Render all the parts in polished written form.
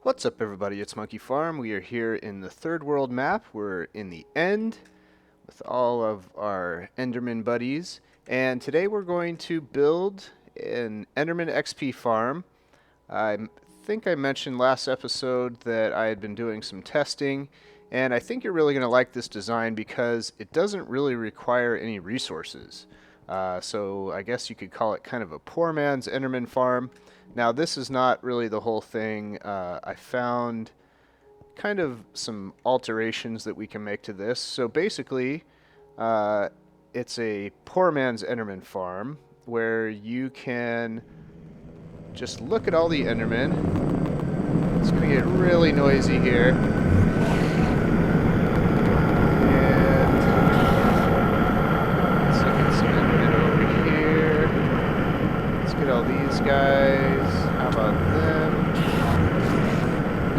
What's up, everybody? It's Monkey Farm. We are here in the third world map. We're in the end with all of our Enderman buddies. And today we're going to build an Enderman XP Farm. Think I mentioned last episode that I had been doing some testing. And I think you're really going to like this design because it doesn't really require any resources. So I guess you could call it kind of a poor man's Enderman farm. Now, this is not really the whole thing. I found kind of some alterations that we can make to this. So basically, it's a poor man's Enderman farm where you can just look at all the Endermen. It's going to get really noisy here. All these guys. How about them?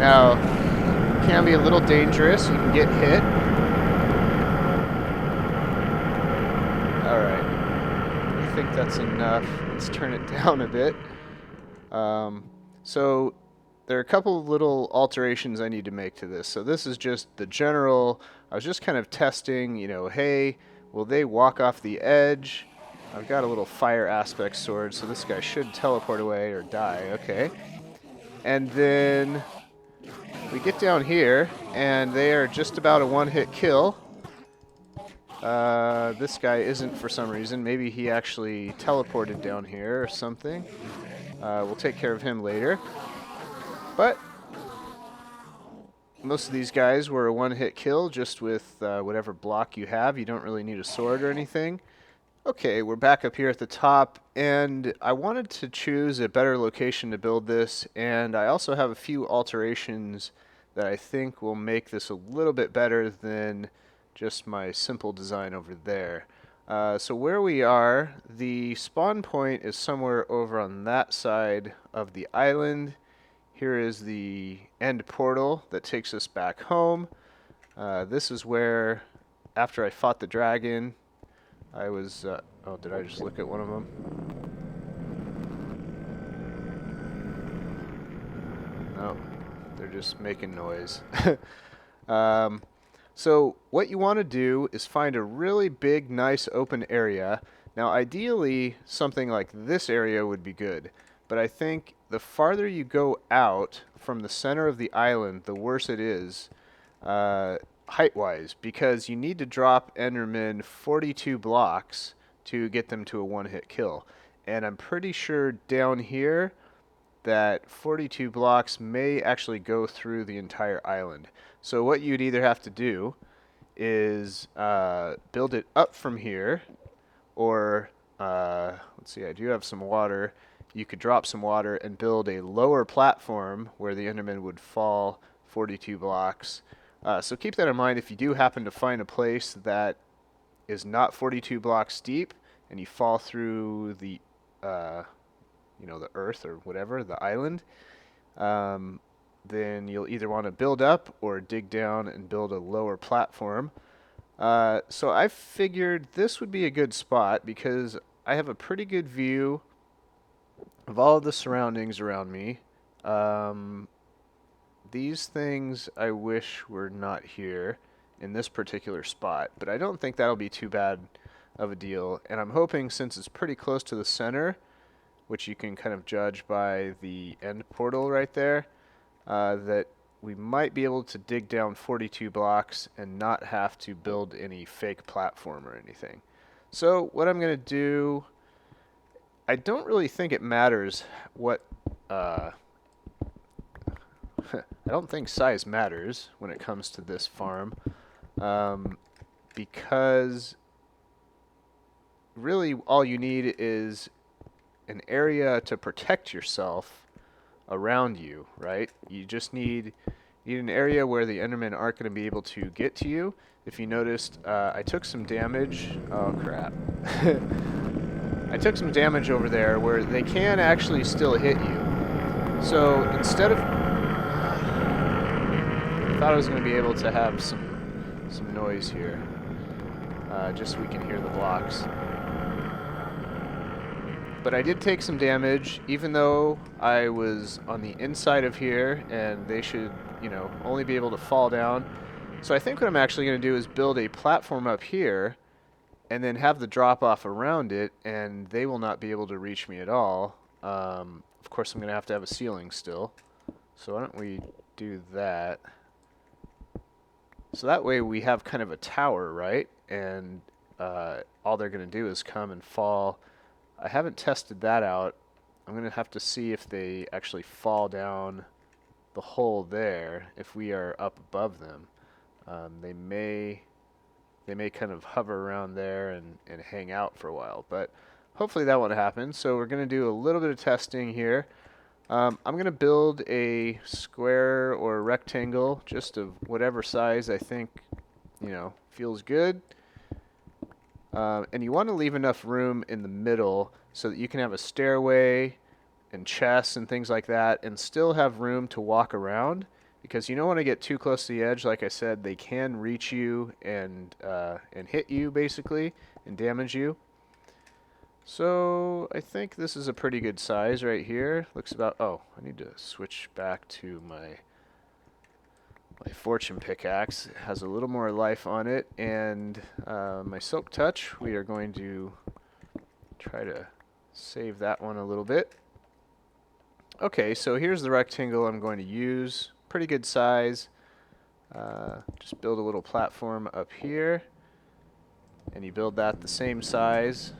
Now, it can be a little dangerous. You can get hit. Alright. I think that's enough. Let's turn it down a bit. So, there are a couple of little alterations I need to make to this. So this is just the general. I was just kind of testing, hey, will they walk off the edge? I've got a little fire aspect sword, so this guy should teleport away or die. Okay. And then we get down here, and they are just about a one-hit kill. This guy isn't for some reason. Maybe he actually teleported down here or something. We'll take care of him later. But most of these guys were a one-hit kill just with whatever block you have. You don't really need a sword or anything. Okay, we're back up here at the top, and I wanted to choose a better location to build this, and I also have a few alterations that I think will make this a little bit better than just my simple design over there. So where we are, the spawn point is somewhere over on that side of the island. Here is the end portal that takes us back home. This is where, after I fought the dragon, I was, oh, did I just look at one of them? No, they're just making noise. So what you want to do is find a really big, nice open area. Now, ideally, something like this area would be good, but I think the farther you go out from the center of the island, the worse it is. Height-wise, because you need to drop Endermen 42 blocks to get them to a one-hit kill. And I'm pretty sure down here that 42 blocks may actually go through the entire island. So what you'd either have to do is build it up from here, or let's see, I do have some water. You could drop some water and build a lower platform where the Endermen would fall 42 blocks. So keep that in mind if you do happen to find a place that is not 42 blocks deep and you fall through the, the earth or whatever, the island, then you'll either want to build up or dig down and build a lower platform. So I figured this would be a good spot because I have a pretty good view of all of the surroundings around me. These things I wish were not here in this particular spot, but I don't think that'll be too bad of a deal. And I'm hoping, since it's pretty close to the center, which you can kind of judge by the end portal right there, that we might be able to dig down 42 blocks and not have to build any fake platform or anything. So what I'm going to do, I don't really think it matters what I don't think size matters when it comes to this farm, because really all you need is an area to protect yourself around you, right? You just need an area where the Endermen aren't going to be able to get to you. If you noticed, I took some damage. Oh, crap. I took some damage over there where they can actually still hit you. So instead of... I thought I was going to be able to have some noise here, just so we can hear the blocks. But I did take some damage, even though I was on the inside of here, and they should, you know, only be able to fall down. So I think what I'm actually going to do is build a platform up here, and then have the drop off around it, and they will not be able to reach me at all. Of course, I'm going to have a ceiling still. So why don't we do that? So that way we have kind of a tower, right? And all they're going to do is come and fall. I haven't tested that out. I'm going to have to see if they actually fall down the hole there if we are up above them. They may kind of hover around there and hang out for a while, but hopefully that won't happen. So we're going to do a little bit of testing here. I'm going to build a square or rectangle, just of whatever size I think, you know, feels good. And you want to leave enough room in the middle so that you can have a stairway and chests and things like that and still have room to walk around, because you don't want to get too close to the edge. Like I said, they can reach you and hit you basically and damage you. So I think this is a pretty good size right here. Looks about, oh, I need to switch back to my fortune pickaxe. It has a little more life on it, and my silk touch, we are going to try to save that one a little bit. Okay, so here's the rectangle I'm going to use. Pretty good size. Just build a little platform up here, and you build that the same size.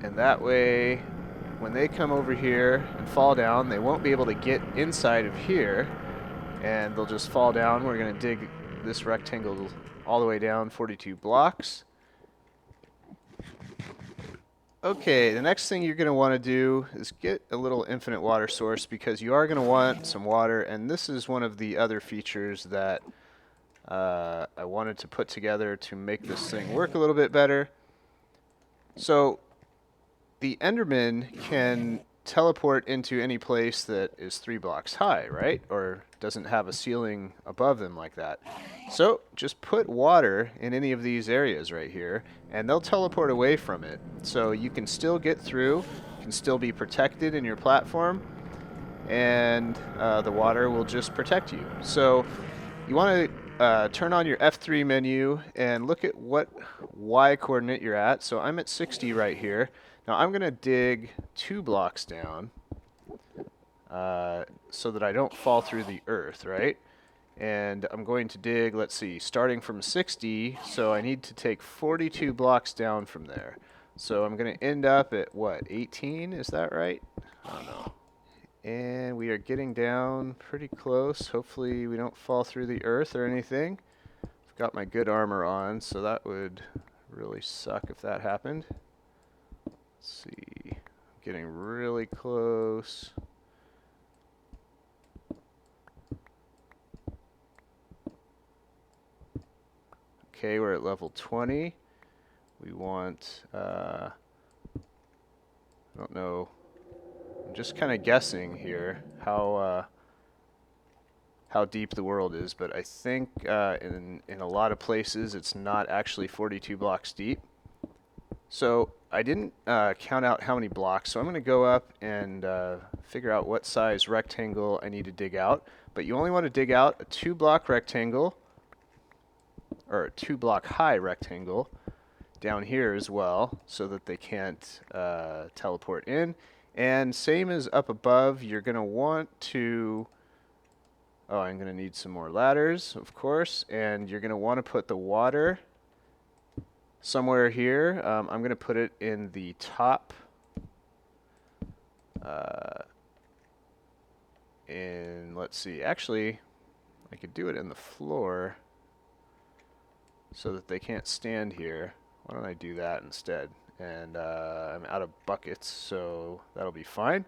And that way, when they come over here and fall down, they won't be able to get inside of here, and they'll just fall down. We're going to dig this rectangle all the way down 42 blocks. Okay, the next thing you're going to want to do is get a little infinite water source, because you are going to want some water, and this is one of the other features that I wanted to put together to make this thing work a little bit better. So the Endermen can teleport into any place that is 3 blocks high, right? Or doesn't have a ceiling above them like that. So just put water in any of these areas right here, and they'll teleport away from it. So you can still get through, can still be protected in your platform, and the water will just protect you. So you want to turn on your F3 menu and look at what Y coordinate you're at. So I'm at 60 right here. Now I'm going to dig 2 blocks down so that I don't fall through the earth, right? And I'm going to dig, let's see, starting from 60, so I need to take 42 blocks down from there. So I'm going to end up at, what, 18? Is that right? I don't know. And we are getting down pretty close. Hopefully we don't fall through the earth or anything. I've got my good armor on, so that would really suck if that happened. Let's see. I'm getting really close. Okay, we're at level 20. We want, I don't know, I'm just kind of guessing here how deep the world is, but I think in a lot of places it's not actually 42 blocks deep. So I didn't count out how many blocks, so I'm going to go up and figure out what size rectangle I need to dig out. But you only want to dig out a 2-block rectangle, or a 2-block high rectangle down here as well, so that they can't teleport in. And same as up above, you're going to want to, oh, I'm going to need some more ladders, of course, and you're going to want to put the water somewhere here. I'm going to put it in the top, let's see, actually, I could do it in the floor so that they can't stand here. Why don't I do that instead? And I'm out of buckets, so that'll be fine.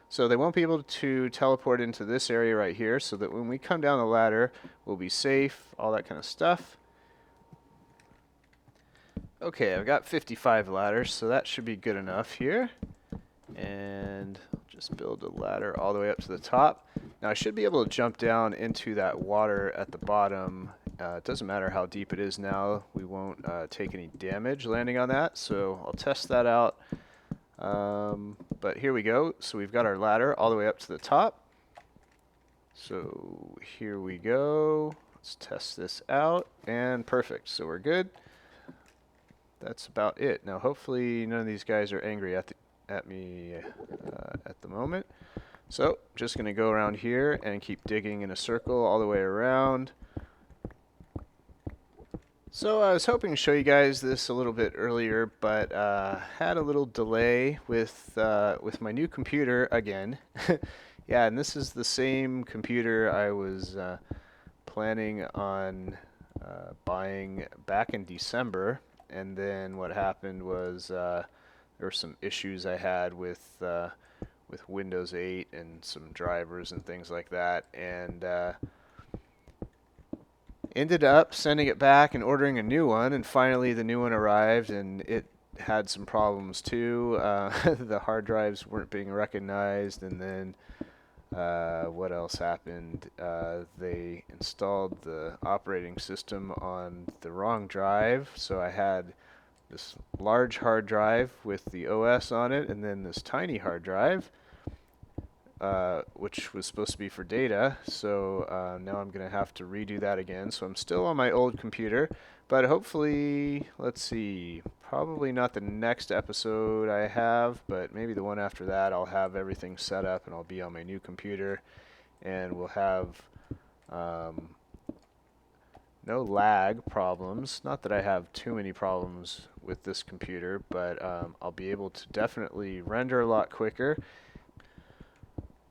So they won't be able to teleport into this area right here, so that when we come down the ladder, we'll be safe, all that kind of stuff. Okay, I've got 55 ladders, so that should be good enough here. And just build a ladder all the way up to the top. Now I should be able to jump down into that water at the bottom It doesn't matter how deep it is now, we won't take any damage landing on that, so I'll test that out. But here we go. So we've got our ladder all the way up to the top. So here we go. Let's test this out, and perfect. So we're good. That's about it. Now hopefully none of these guys are angry at me at the moment. So just going to go around here and keep digging in a circle all the way around. So I was hoping to show you guys this a little bit earlier, but had a little delay with my new computer again. Yeah, and this is the same computer I was planning on buying back in December, and then what happened was there were some issues I had with Windows 8 and some drivers and things like that, and ended up sending it back and ordering a new one, and finally the new one arrived, and it had some problems too. The hard drives weren't being recognized, and then what else happened? They installed the operating system on the wrong drive, so I had this large hard drive with the OS on it, and then this tiny hard drive, which was supposed to be for data, so now I'm going to have to redo that again. So I'm still on my old computer, but hopefully, let's see, probably not the next episode I have, but maybe the one after that I'll have everything set up and I'll be on my new computer, and we'll have no lag problems. Not that I have too many problems with this computer, but I'll be able to definitely render a lot quicker.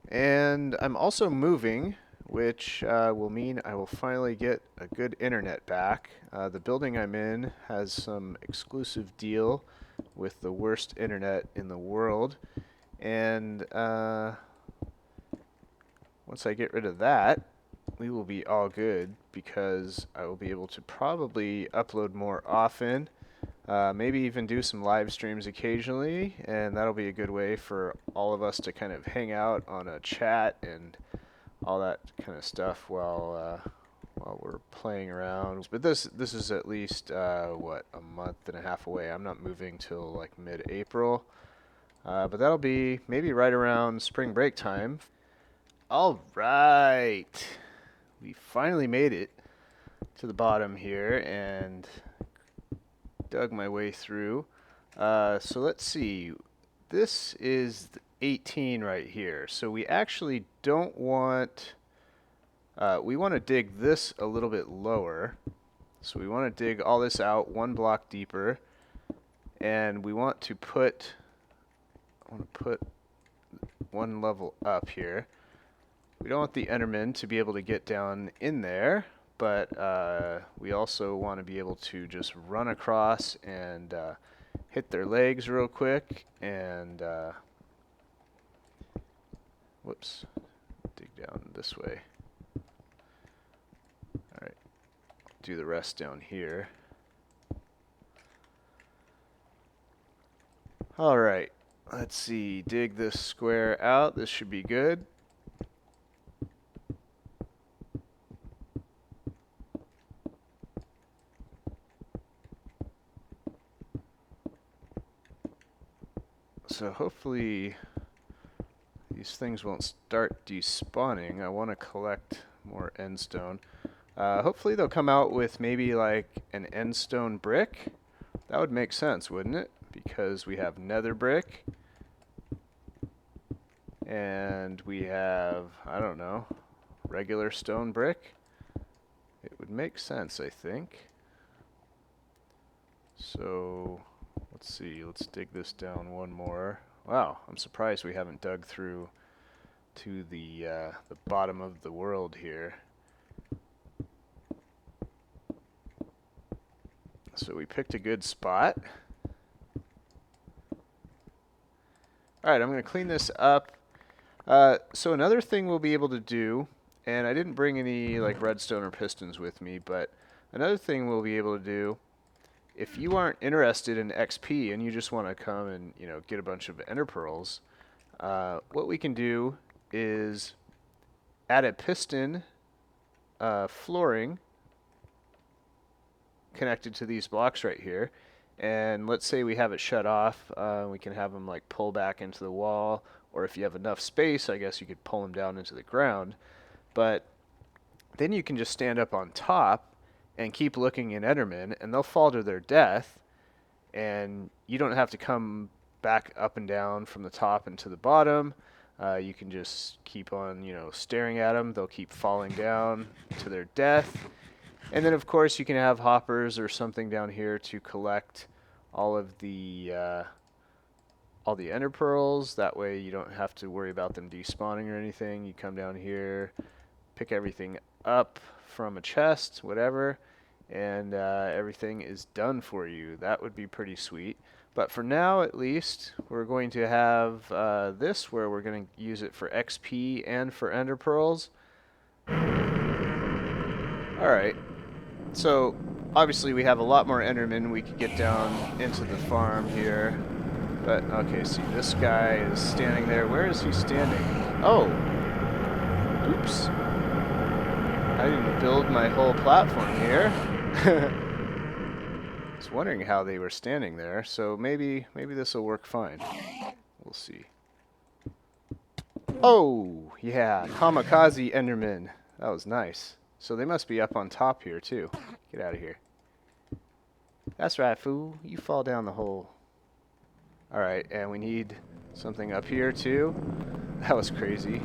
And I'm also moving, which will mean I will finally get a good internet back. The building I'm in has some exclusive deal with the worst internet in the world, and once I get rid of that, we will be all good, because I will be able to probably upload more often. Maybe even do some live streams occasionally, and that'll be a good way for all of us to kind of hang out on a chat and all that kind of stuff while we're playing around. But this is at least what, a month and a half away. I'm not moving till like mid-April, but that'll be maybe right around spring break time. All right, we finally made it to the bottom here and dug my way through. So let's see. This is 18 right here. So we actually don't want... we want to dig this a little bit lower. So we want to dig all this out one block deeper. And we want to put... I want to put one level up here. We don't want the Endermen to be able to get down in there, but we also want to be able to just run across and hit their legs real quick and whoops, dig down this way. Alright, do the rest down here. Alright, let's see, dig this square out. This should be good. So hopefully these things won't start despawning. I want to collect more endstone. Hopefully they'll come out with maybe like an endstone brick. That would make sense, wouldn't it? Because we have nether brick. And we have, I don't know, regular stone brick. It would make sense, I think. So... let's see, let's dig this down one more. Wow, I'm surprised we haven't dug through to the bottom of the world here. So we picked a good spot. Alright, I'm going to clean this up. So another thing we'll be able to do, and I didn't bring any like redstone or pistons with me, but another thing we'll be able to do, if you aren't interested in XP and you just want to come and, you know, get a bunch of enderpearls, what we can do is add a piston flooring connected to these blocks right here. And let's say we have it shut off, we can have them like pull back into the wall, or if you have enough space, I guess you could pull them down into the ground. But then you can just stand up on top and keep looking in Endermen, and they'll fall to their death, and you don't have to come back up and down from the top and to the bottom. You can just keep on, staring at them. They'll keep falling down to their death. And then, of course, you can have hoppers or something down here to collect all of the ender pearls. That way you don't have to worry about them despawning or anything. You come down here, pick everything up from a chest, whatever, and everything is done for you. That would be pretty sweet. But for now, at least, we're going to have this, where we're going to use it for XP and for ender pearls. Alright, so obviously we have a lot more endermen we could get down into the farm here. But, okay, see, this guy is standing there. Where is he standing? Oh! Oops. I didn't build my whole platform here. I was wondering how they were standing there, so maybe this will work fine. We'll see. Oh, yeah, kamikaze endermen. That was nice. So they must be up on top here too. Get out of here. That's right, fool. You fall down the hole. Alright, and we need something up here too. That was crazy.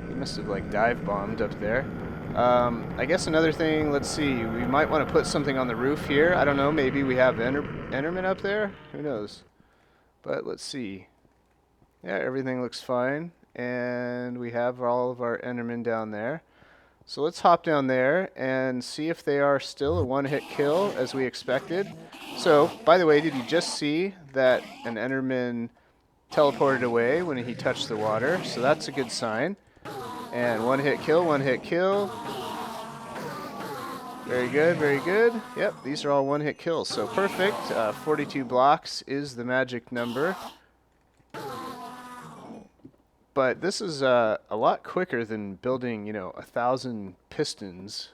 He must have like dive bombed up there. I guess another thing, let's see, we might want to put something on the roof here. I don't know, maybe we have endermen up there? Who knows? But let's see. Yeah, everything looks fine. And we have all of our endermen down there. So let's hop down there and see if they are still a one-hit kill as we expected. So, by the way, did you just see that an enderman teleported away when he touched the water? So that's a good sign. And one-hit kill, one-hit kill. Very good, very good. Yep, these are all one-hit kills. So perfect. 42 blocks is the magic number. But this is a lot quicker than building, 1,000 pistons.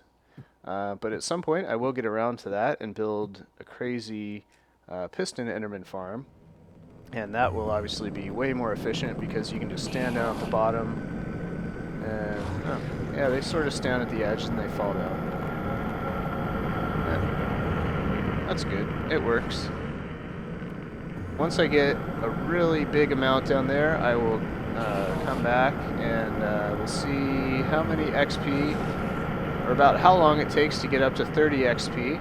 But at some point, I will get around to that and build a crazy piston enderman farm. And that will obviously be way more efficient because you can just stand down at the bottom. And, yeah, they sort of stand at the edge and they fall down. Yeah, that's good. It works. Once I get a really big amount down there, I will come back and we'll see how many XP, or about how long it takes to get up to 30 XP.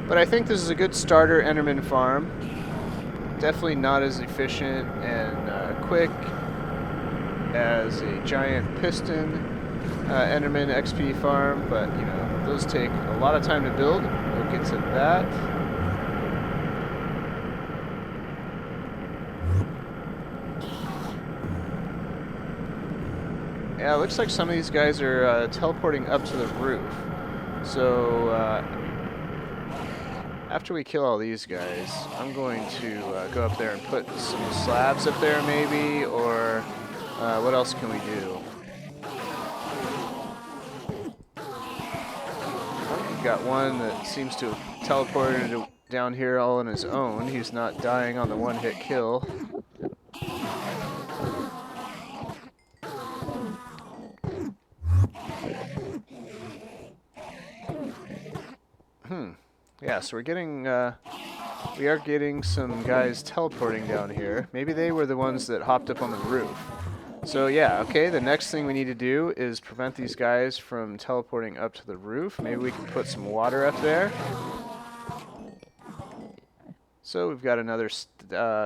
But I think this is a good starter enderman farm. Definitely not as efficient and quick as a giant piston enderman XP farm, but those take a lot of time to build. We'll get to that. Yeah, it looks like some of these guys are teleporting up to the roof. So after we kill all these guys, I'm going to go up there and put some slabs up there maybe, or what else can we do? We've got one that seems to have teleported down here all on his own. He's not dying on the one-hit kill. Yeah, so we are getting some guys teleporting down here. Maybe they were the ones that hopped up on the roof. So yeah, okay, the next thing we need to do is prevent these guys from teleporting up to the roof. Maybe we can put some water up there. So we've got another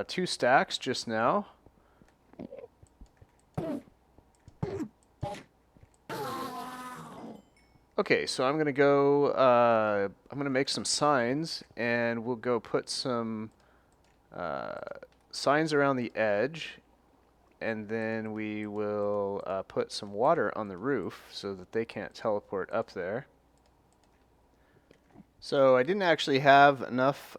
2 stacks just now. Okay, so I'm gonna go, I'm gonna make some signs, and we'll go put some signs around the edge, and then we will put some water on the roof so that they can't teleport up there. So I didn't actually have enough,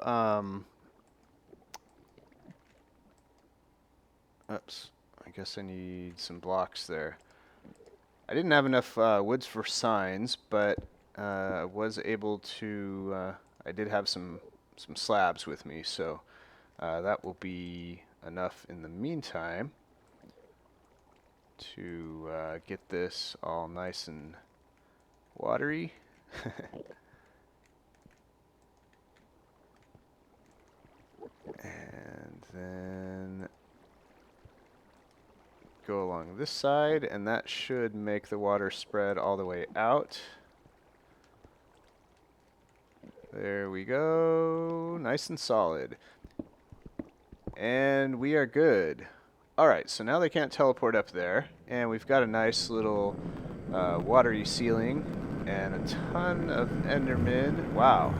oops, I guess I need some blocks there. I didn't have enough woods for signs, but I was able to, I did have some slabs with me, so that will be enough in the meantime to get this all nice and watery. And then go along this side, and that should make the water spread all the way out. There we go, nice and solid. And we are good. Alright, so now they can't teleport up there, and we've got a nice little watery ceiling and a ton of Endermen. Wow.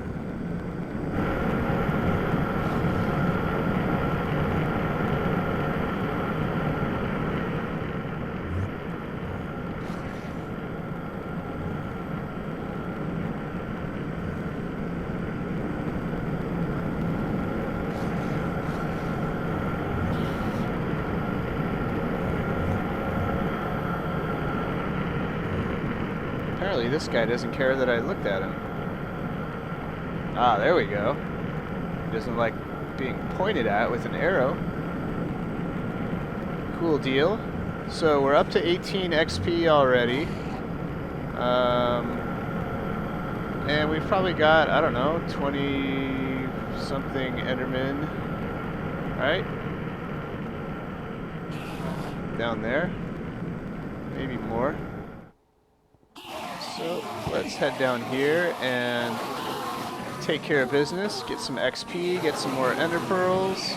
Apparently this guy doesn't care that I looked at him. Ah, there we go. He doesn't like being pointed at with an arrow. Cool deal. So we're up to 18 XP already. And we've probably got, I don't know, 20 something Endermen. Right? Down there. Maybe more. So let's head down here and take care of business, get some XP, get some more enderpearls.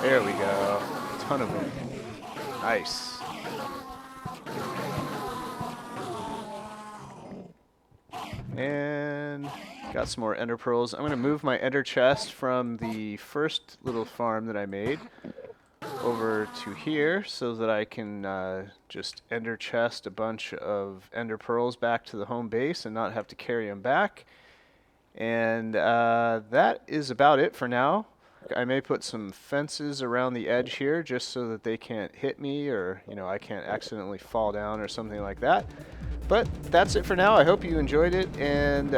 There we go. A ton of them. Nice. And got some more enderpearls. I'm going to move my ender chest from the first little farm that I made over to here so that I can just ender chest a bunch of ender pearls back to the home base and not have to carry them back. And that is about it for now. I may put some fences around the edge here just so that they can't hit me, or I can't accidentally fall down or something like that. But that's it for now. I hope you enjoyed it, and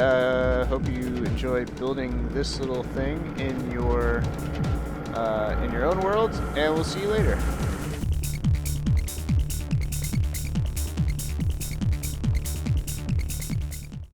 hope you enjoyed building this little thing in your own world, and we'll see you later.